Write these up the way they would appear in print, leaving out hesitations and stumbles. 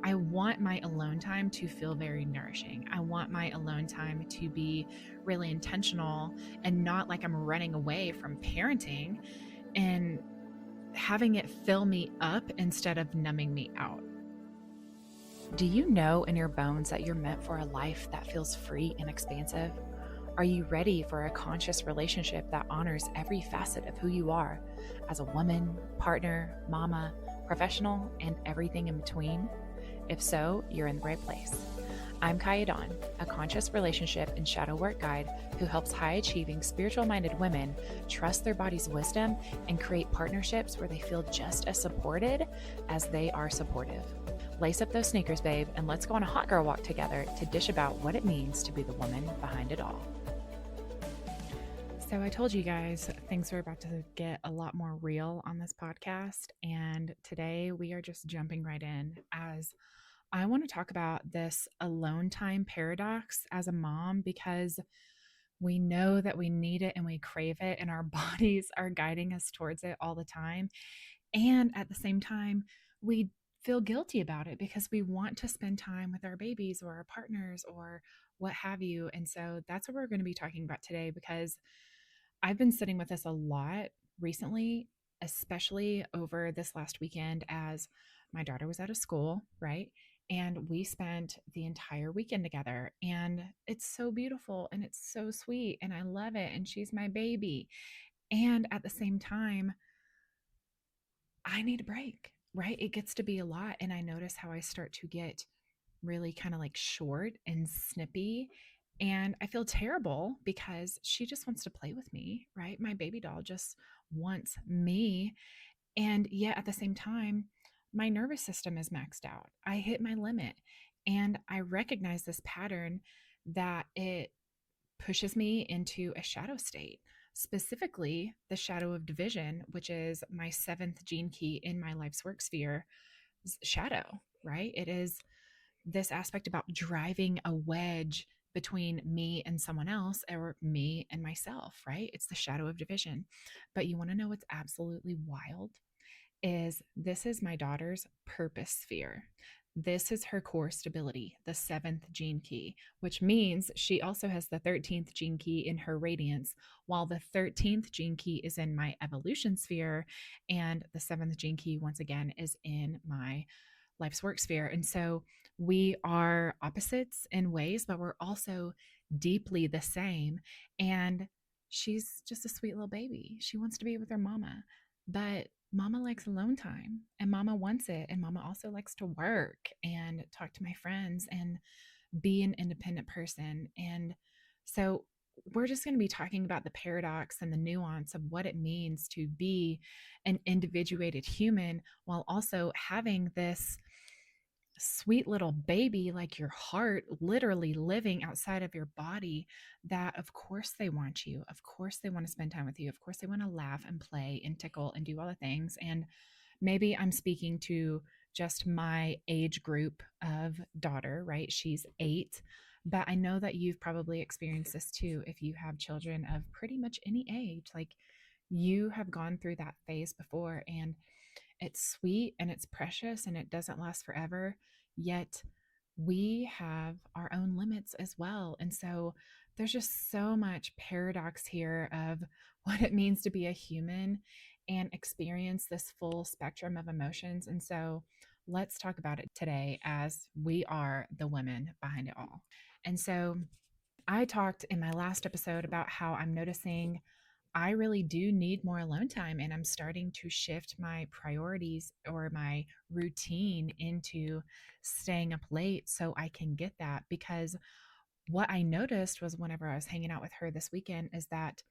I want my alone time to feel very nourishing. I want my alone time to be really intentional and not like I'm running away from parenting and having it fill me up instead of numbing me out. Do you know in your bones that you're meant for a life that feels free and expansive? Are you ready for a conscious relationship that honors every facet of who you are as a woman, partner, mama, professional, and everything in between? If so, you're in the right place. I'm Kaya Dawn, a conscious relationship and shadow work guide who helps high-achieving, spiritual-minded women trust their body's wisdom and create partnerships where they feel just as supported as they are supportive. Lace up those sneakers, babe, and let's go on a hot girl walk together to dish about what it means to be the woman behind it all. So I told you guys things were about to get a lot more real on this podcast, and today we are just jumping right in as I want to talk about this alone time paradox as a mom, because we know that we need it and we crave it, and our bodies are guiding us towards it all the time. And at the same time, we feel guilty about it because we want to spend time with our babies or our partners or what have you. And so that's what we're going to be talking about today, because I've been sitting with this a lot recently, especially over this last weekend as my daughter was out of school, right? And we spent the entire weekend together, and it's so beautiful and it's so sweet and I love it. And she's my baby. And at the same time, I need a break, right? It gets to be a lot. And I notice how I start to get really kind of like short and snippy. And I feel terrible because she just wants to play with me, right? My baby doll just wants me. And yet at the same time, my nervous system is maxed out. I hit my limit. And I recognize this pattern that it pushes me into a shadow state, specifically the shadow of division, which is my seventh gene key in my life's work sphere shadow, right? It is this aspect about driving a wedge between me and someone else or me and myself, right? It's the shadow of division. But you want to know what's absolutely wild is this is my daughter's purpose sphere. This is her core stability, the seventh gene key, which means she also has the 13th gene key in her radiance, while the 13th gene key is in my evolution sphere. And the seventh gene key, once again, is in my life's work sphere. And so we are opposites in ways, but we're also deeply the same. And she's just a sweet little baby. She wants to be with her mama, but mama likes alone time and mama wants it. And mama also likes to work and talk to my friends and be an independent person. And so we're just going to be talking about the paradox and the nuance of what it means to be an individuated human while also having this sweet little baby, like your heart literally living outside of your body, that of course they want you. Of course they want to spend time with you. Of course they want to laugh and play and tickle and do all the things. And maybe I'm speaking to just my age group of daughter, right? She's 8. But I know that you've probably experienced this too if you have children of pretty much any age. Like you have gone through that phase before, and it's sweet and it's precious and it doesn't last forever. Yet we have our own limits as well. And so there's just so much paradox here of what it means to be a human and experience this full spectrum of emotions. And so let's talk about it today as we are the women behind it all. And so I talked in my last episode about how I'm noticing I really do need more alone time, and I'm starting to shift my priorities or my routine into staying up late so I can get that. Because what I noticed was whenever I was hanging out with her this weekend is that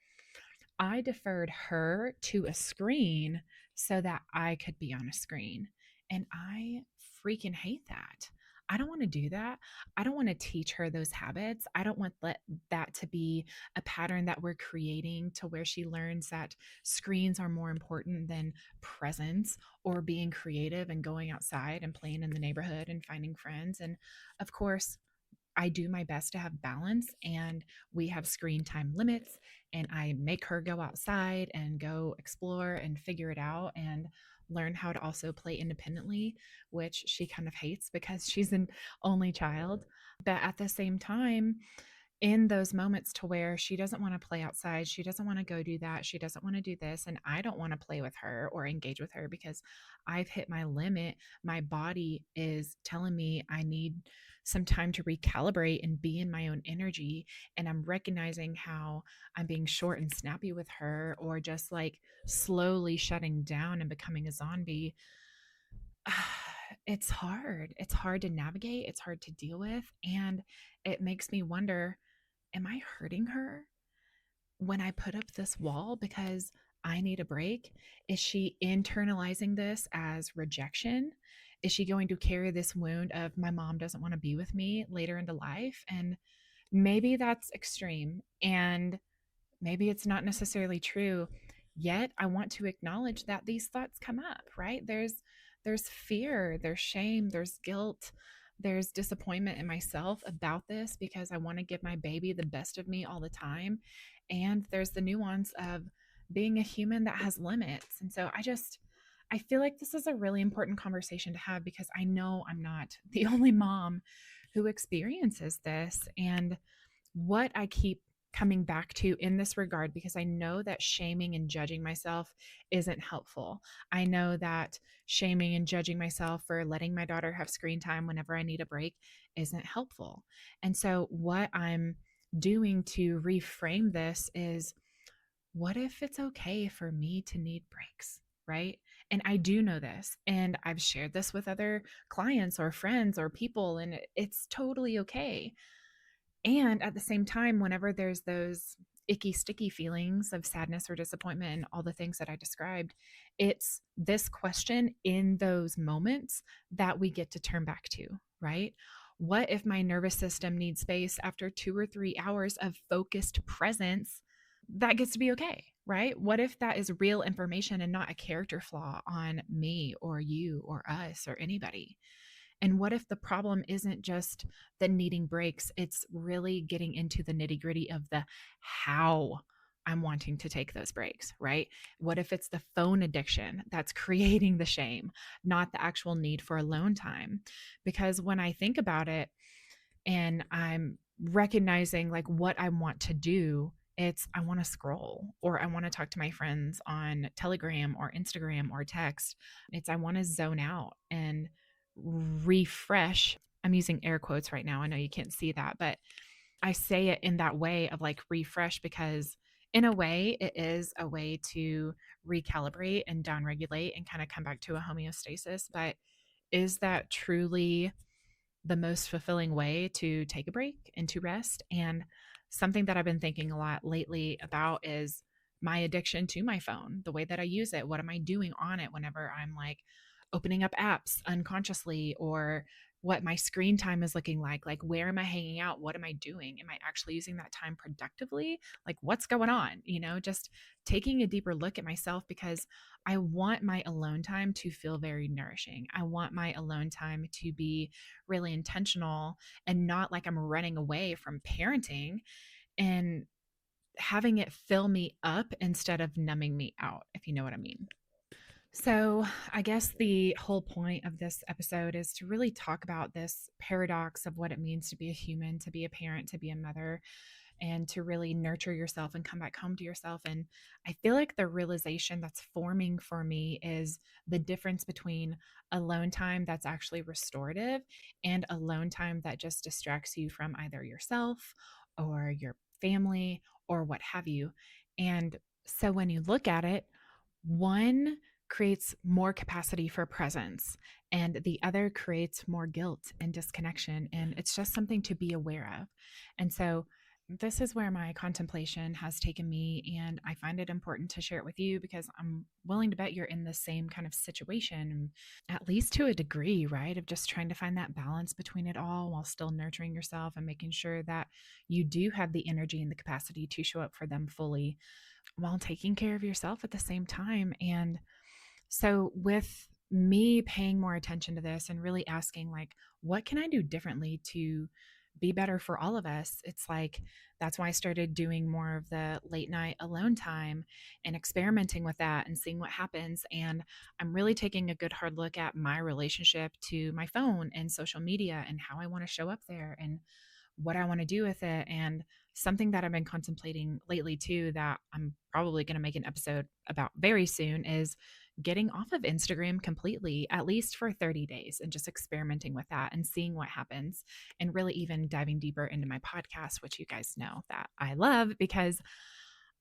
I deferred her to a screen so that I could be on a screen. And I freaking hate that. I don't want to do that. I don't want to teach her those habits. I don't want that to be a pattern that we're creating to where she learns that screens are more important than presence or being creative and going outside and playing in the neighborhood and finding friends. And of course, I do my best to have balance, and we have screen time limits, and I make her go outside and go explore and figure it out. And learn how to also play independently, which she kind of hates because she's an only child. But at the same time, in those moments to where she doesn't want to play outside, she doesn't want to go do that, she doesn't want to do this, and I don't want to play with her or engage with her because I've hit my limit. My body is telling me I need some time to recalibrate and be in my own energy, and I'm recognizing how I'm being short and snappy with her, or just like slowly shutting down and becoming a zombie. It's hard. It's hard to navigate, it's hard to deal with, and it makes me wonder, am I hurting her when I put up this wall because I need a break? Is she internalizing this as rejection? Is she going to carry this wound of my mom doesn't want to be with me later into life? And maybe that's extreme. And maybe it's not necessarily true. Yet I want to acknowledge that these thoughts come up, right? There's fear, there's shame, there's guilt, there's disappointment in myself about this because I want to give my baby the best of me all the time. And there's the nuance of being a human that has limits. And so I feel like this is a really important conversation to have because I know I'm not the only mom who experiences this. And what I keep coming back to in this regard, because I know that shaming and judging myself isn't helpful. I know that shaming and judging myself for letting my daughter have screen time whenever I need a break isn't helpful. And so, what I'm doing to reframe this is, what if it's okay for me to need breaks? Right. And I do know this, and I've shared this with other clients or friends or people, and it's totally okay. And at the same time, whenever there's those icky, sticky feelings of sadness or disappointment and all the things that I described, it's this question in those moments that we get to turn back to, right? What if my nervous system needs space after 2 or 3 hours of focused presence? That gets to be okay, right? What if that is real information and not a character flaw on me or you or us or anybody? And what if the problem isn't just the needing breaks? It's really getting into the nitty gritty of the how I'm wanting to take those breaks, right? What if it's the phone addiction that's creating the shame, not the actual need for alone time? Because when I think about it and I'm recognizing like what I want to do, it's I want to scroll or I want to talk to my friends on Telegram or Instagram or text. It's I want to zone out and refresh. I'm using air quotes right now. I know you can't see that, but I say it in that way of like refresh because in a way it is a way to recalibrate and downregulate and kind of come back to a homeostasis. But is that truly the most fulfilling way to take a break and to rest? And something that I've been thinking a lot lately about is my addiction to my phone, the way that I use it. What am I doing on it whenever I'm like opening up apps unconsciously, or what my screen time is looking like where am I hanging out, what am I doing, am I actually using that time productively, like what's going on, just taking a deeper look at myself, because I want my alone time to feel very nourishing. I want my alone time to be really intentional and not like I'm running away from parenting, and having it fill me up instead of numbing me out, if you know what I mean. So, I guess the whole point of this episode is to really talk about this paradox of what it means to be a human, to be a parent, to be a mother, and to really nurture yourself and come back home to yourself. And I feel like the realization that's forming for me is the difference between alone time that's actually restorative and alone time that just distracts you from either yourself or your family or what have you. And so when you look at it, one creates more capacity for presence, and the other creates more guilt and disconnection. And it's just something to be aware of. And so, this is where my contemplation has taken me. And I find it important to share it with you because I'm willing to bet you're in the same kind of situation, at least to a degree, right? Of just trying to find that balance between it all while still nurturing yourself and making sure that you do have the energy and the capacity to show up for them fully while taking care of yourself at the same time. And so, with me paying more attention to this and really asking, like, what can I do differently to be better for all of us. It's like that's why I started doing more of the late night alone time and experimenting with that and seeing what happens. And I'm really taking a good hard look at my relationship to my phone and social media and how I want to show up there and what I want to do with it. And something that I've been contemplating lately too, that I'm probably going to make an episode about very soon, is getting off of Instagram completely, at least for 30 days, and just experimenting with that and seeing what happens. And really even diving deeper into my podcast, which you guys know that I love, because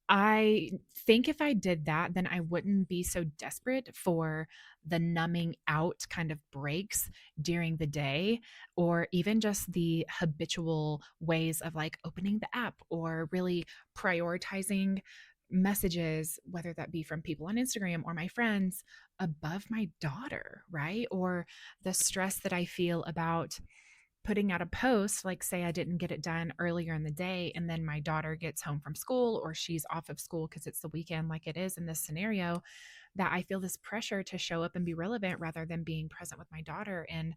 I think if I did that, then I wouldn't be so desperate for the numbing out kind of breaks during the day, or even just the habitual ways of like opening the app or really prioritizing messages, whether that be from people on Instagram or my friends, above my daughter, right? Or the stress that I feel about putting out a post, like say I didn't get it done earlier in the day, and then my daughter gets home from school or she's off of school because it's the weekend, like it is in this scenario, that I feel this pressure to show up and be relevant rather than being present with my daughter. And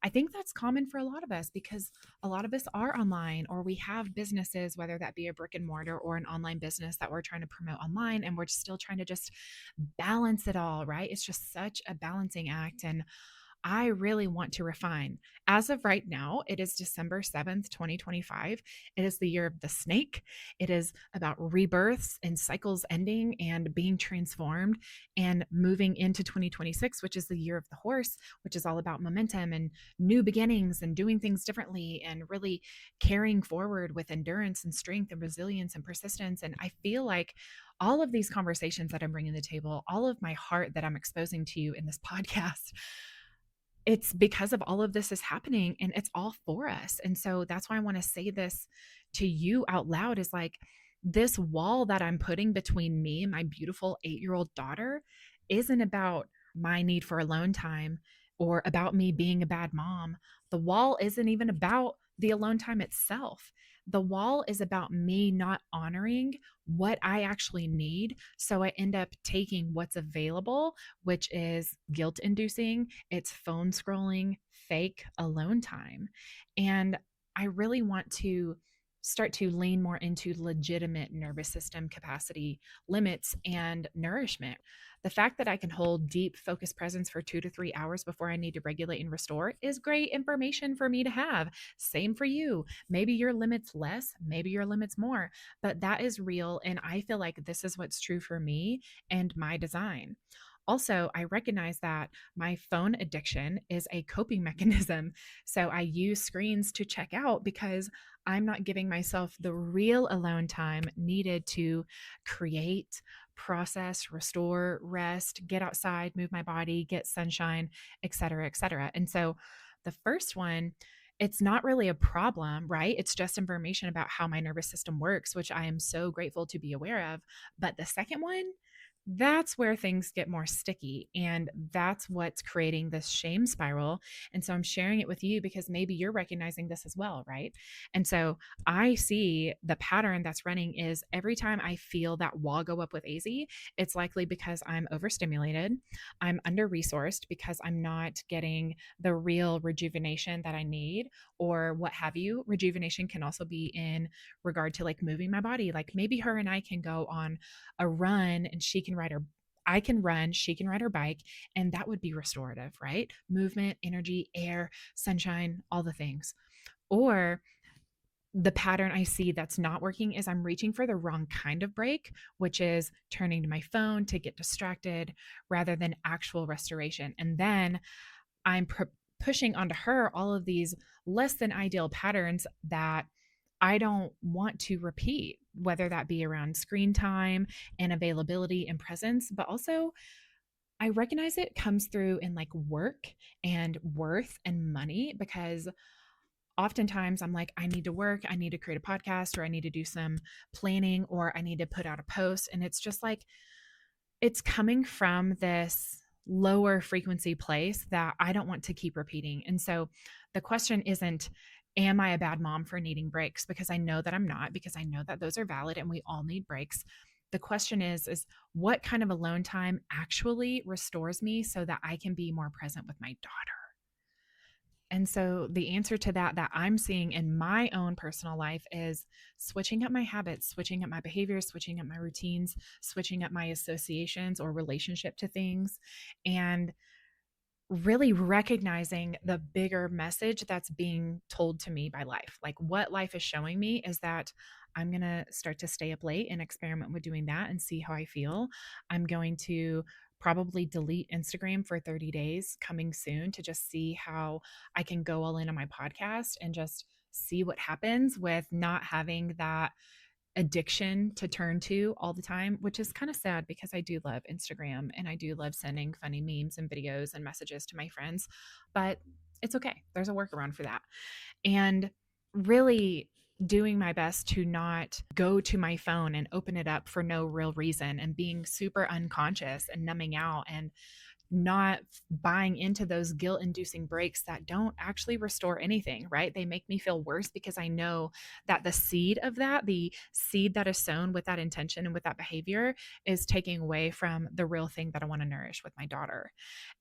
I think that's common for a lot of us because a lot of us are online, or we have businesses, whether that be a brick and mortar or an online business that we're trying to promote online, and we're still trying to just balance it all, right? It's just such a balancing act. And I really want to refine. As of right now, it is December 7th, 2025. It is the year of the snake. It is about rebirths and cycles ending and being transformed and moving into 2026, which is the year of the horse, which is all about momentum and new beginnings and doing things differently and really carrying forward with endurance and strength and resilience and persistence. And I feel like all of these conversations that I'm bringing to the table, all of my heart that I'm exposing to you in this podcast, it's because of all of this is happening and it's all for us. And so that's why I want to say this to you out loud, is like, this wall that I'm putting between me and my beautiful 8-year-old daughter isn't about my need for alone time or about me being a bad mom. The wall isn't even about the alone time itself. The wall is about me not honoring what I actually need. So I end up taking what's available, which is guilt inducing, it's phone scrolling, fake alone time. And I really want to start to lean more into legitimate nervous system capacity limits and nourishment. The fact that I can hold deep focused presence for 2 to 3 hours before I need to regulate and restore is great information for me to have. Same for you. Maybe your limit's less, maybe your limit's more, but that is real. And I feel like this is what's true for me and my design. Also, I recognize that my phone addiction is a coping mechanism. So I use screens to check out because I'm not giving myself the real alone time needed to create, process, restore, rest, get outside, move my body, get sunshine, et cetera, et cetera. And so the first one, it's not really a problem, right? It's just information about how my nervous system works, which I am so grateful to be aware of. But the second one, that's where things get more sticky. And that's what's creating this shame spiral. And so I'm sharing it with you because maybe you're recognizing this as well, right? And so I see the pattern that's running is every time I feel that wall go up with AZ, it's likely because I'm overstimulated, I'm under resourced because I'm not getting the real rejuvenation that I need, or what have you. Rejuvenation can also be in regard to like moving my body. Like maybe her and I can go on a run and she can ride her I can run, she can ride her bike, and that would be restorative, right? Movement, energy, air, sunshine, all the things. Or the pattern I see that's not working is I'm reaching for the wrong kind of break, which is turning to my phone to get distracted rather than actual restoration. And then I'm pushing onto her all of these less than ideal patterns that I don't want to repeat, whether that be around screen time and availability and presence, but also I recognize it comes through in like work and worth and money, because oftentimes I'm like, I need to work, I need to create a podcast, or I need to do some planning, or I need to put out a post. And it's just like, it's coming from this lower frequency place that I don't want to keep repeating. And so the question isn't, am I a bad mom for needing breaks? Because I know that I'm not, because I know that those are valid and we all need breaks. The question is what kind of alone time actually restores me so that I can be more present with my daughter? And so the answer to that I'm seeing in my own personal life is switching up my habits, switching up my behaviors, switching up my routines, switching up my associations or relationship to things, and really recognizing the bigger message that's being told to me by life. Like what life is showing me is that I'm going to start to stay up late and experiment with doing that and see how I feel. I'm going to probably delete Instagram for 30 days coming soon to just see how I can go all in on my podcast and just see what happens with not having that addiction to turn to all the time, which is kind of sad because I do love Instagram and I do love sending funny memes and videos and messages to my friends, but it's okay. There's a workaround for that. And really doing my best to not go to my phone and open it up for no real reason and being super unconscious and numbing out and not buying into those guilt inducing breaks that don't actually restore anything, right? They make me feel worse because I know that the seed of that, the seed that is sown with that intention and with that behavior, is taking away from the real thing that I want to nourish with my daughter.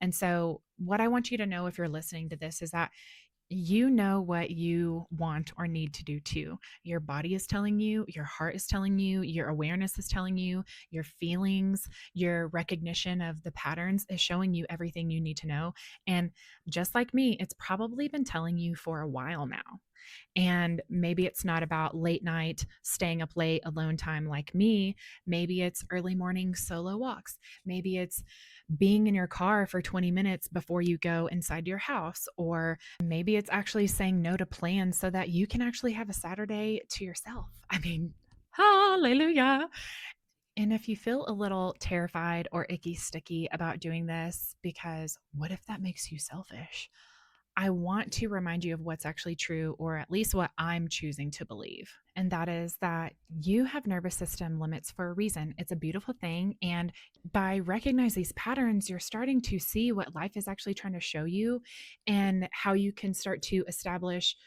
And so, what I want you to know if you're listening to this is that you know what you want or need to do too. Your body is telling you, your heart is telling you, your awareness is telling you, your feelings, your recognition of the patterns is showing you everything you need to know. And just like me, it's probably been telling you for a while now. And maybe it's not about late night, staying up late, alone time like me. Maybe it's early morning solo walks. Maybe it's being in your car for 20 minutes before you go inside your house. Or maybe it's actually saying no to plans so that you can actually have a Saturday to yourself. I mean, hallelujah. And if you feel a little terrified or icky sticky about doing this, because what if that makes you selfish? I want to remind you of what's actually true, or at least what I'm choosing to believe. And that is that you have nervous system limits for a reason. It's a beautiful thing. And by recognizing these patterns, you're starting to see what life is actually trying to show you and how you can start to establish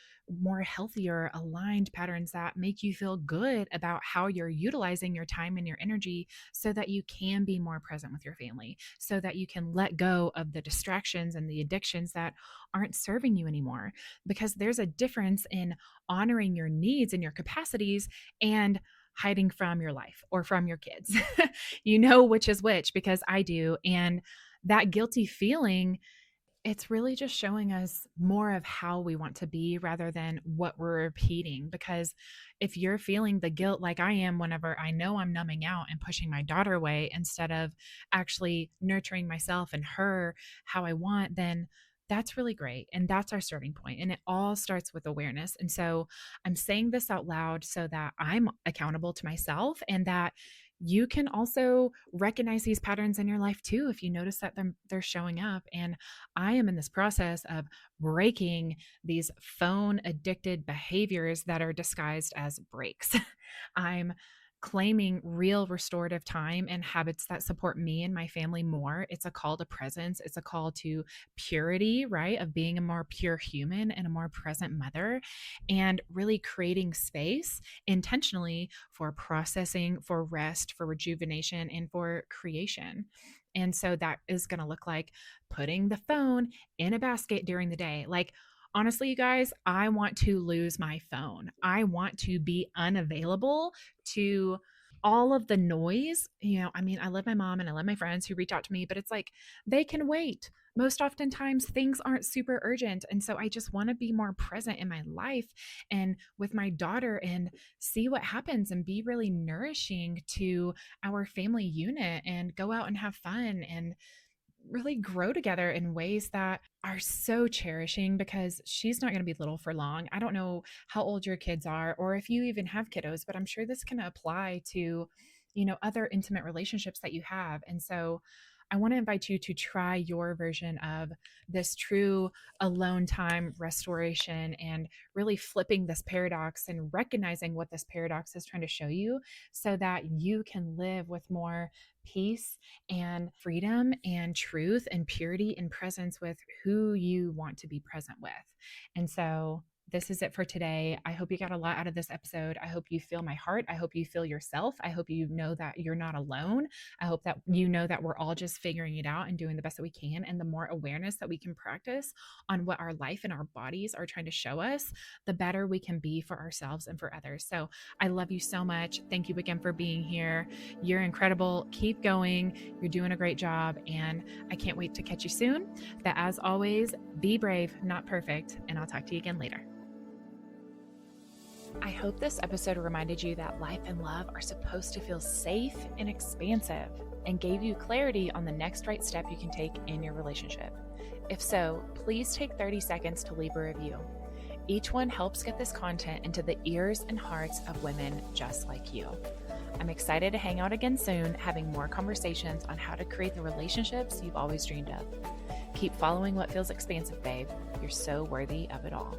more healthier, aligned patterns that make you feel good about how you're utilizing your time and your energy so that you can be more present with your family, so that you can let go of the distractions and the addictions that aren't serving you anymore. Because there's a difference in honoring your needs and your capacities and hiding from your life or from your kids. You know which is which because I do. And that guilty feeling, it's really just showing us more of how we want to be rather than what we're repeating. Because if you're feeling the guilt like I am whenever I know I'm numbing out and pushing my daughter away instead of actually nurturing myself and her how I want, then that's really great. And that's our starting point. And it all starts with awareness. And so I'm saying this out loud so that I'm accountable to myself and that you can also recognize these patterns in your life too if you notice that they're showing up. And I am in this process of breaking these phone addicted behaviors that are disguised as breaks. I'm claiming real restorative time and habits that support me and my family more. It's a call to presence, it's a call to purity, right? Of being a more pure human and a more present mother, and really creating space intentionally for processing, for rest, for rejuvenation, and for creation. And so that is going to look like putting the phone in a basket during the day. Like, honestly, you guys, I want to lose my phone. I want to be unavailable to all of the noise. I mean, I love my mom and I love my friends who reach out to me, but it's like they can wait. Most oftentimes, things aren't super urgent. And so I just want to be more present in my life and with my daughter and see what happens and be really nourishing to our family unit and go out and have fun and really grow together in ways that are so cherishing because she's not going to be little for long. I don't know how old your kids are or if you even have kiddos, but I'm sure this can apply to, other intimate relationships that you have. And so I want to invite you to try your version of this true alone time restoration and really flipping this paradox and recognizing what this paradox is trying to show you so that you can live with more peace and freedom and truth and purity and presence with who you want to be present with. And so this is it for today. I hope you got a lot out of this episode. I hope you feel my heart. I hope you feel yourself. I hope you know that you're not alone. I hope that you know that we're all just figuring it out and doing the best that we can. And the more awareness that we can practice on what our life and our bodies are trying to show us, the better we can be for ourselves and for others. So I love you so much. Thank you again for being here. You're incredible. Keep going. You're doing a great job. And I can't wait to catch you soon. But as always, be brave, not perfect. And I'll talk to you again later. I hope this episode reminded you that life and love are supposed to feel safe and expansive, and gave you clarity on the next right step you can take in your relationship. If so, please take 30 seconds to leave a review. Each one helps get this content into the ears and hearts of women just like you. I'm excited to hang out again soon, having more conversations on how to create the relationships you've always dreamed of. Keep following what feels expansive, babe. You're so worthy of it all.